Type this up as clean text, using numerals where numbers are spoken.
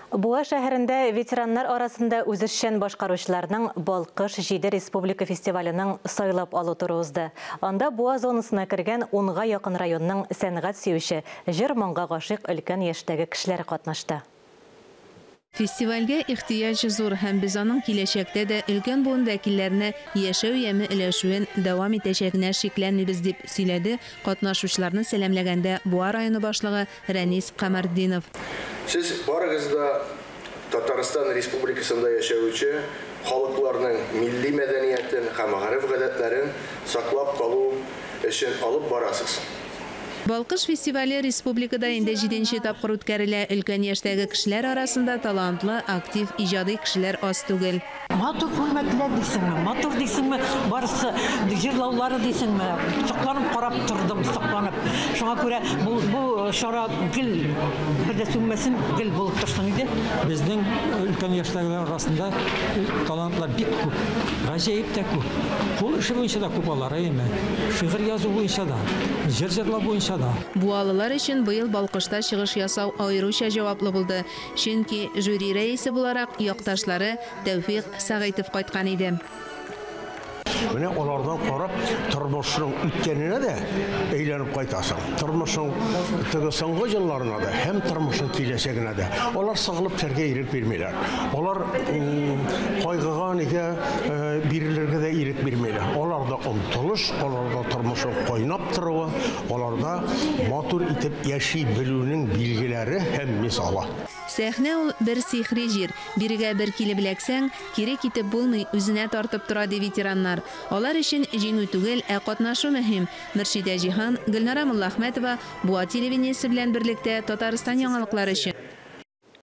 Буа шәһәрендә ветераннар арасында үзешчән башкаручыларның Балкыш 7 республика фестиваленың сайлап алу туры узды. Анда Буа зонасына кергән 10-га якын районның сәнгать сөюче, җыр-моңга гашыйк өлкән яшьтәге кешеләр катнашты. Фестивальгә ихтыяҗ зур һәм без аның киләчәктә дә өлкән буын вәкилләренә яшәү яме өләшүен дәвам итәчәгенә шикләнмибез дип сөйләде катнашучыларны сәламләгәндә Буа районы башлыгы Рәнис Камардинов. Сез барыгызда Татарстан Республикасында яшәүче халыкларның милли мәдәниятен һәм гореф-гадәтләрен саклап калу өчен алып барасыз. Балкыш фестивале республикада инде 7-нче тапкыр үткәрелә. Өлкән яшьтәге кешеләр арасында талантлы, актив, иҗади кешеләр аз түгел. Матур күрмәкләр дисеңме, матур дисеңме, барысы җырлаулары дисеңме, сокланып карап тордым, сокланып. Шуңа күрә бу шара гел бер дә сүнмәсен, гел булып торсын иде. Безнең өлкән яшьтәгеләр арасында талантлар бик күп, гаҗәеп тә күп. Кул эше буенча да күп алар, әйме. Шигырь язу буенча да, җыр-җырлау буенча. Буалылар өчен быел Балкышта чыгыш ясау аеруча җаваплы булды. Чөнки жюри рәисе буларак якташлары Тәүфыйк Сәгыйтов кайткан иде. Менә алардан карап, тормышның үткәненә дә әйләнеп кайтасың. Тормышның теге соңгы елларына да, һәм тормышның киләчәгенә дә. Алар сыгылып тәргә ирек бирмиләр. Алар кайгыга нигә бирелергә дә ирек бирмиләр. Аларда омтылыш, аларда тормышның кайнап торуы, аларда матур итеп яши белүнең билгеләре һәм мисалы. Сәхнә ул бер сихри җир. Бирегә бер килеп эләксәң, кире китеп булмый, үзенә тартып тора ди ветераннар. Алар өчен җиңү түгел, ә катнашу мөһим. Мөршидә Җиһан, Гөлнара Муллахмәтова, Буа телевидениесе белән берлектә Татарстан яңалыклары өчен.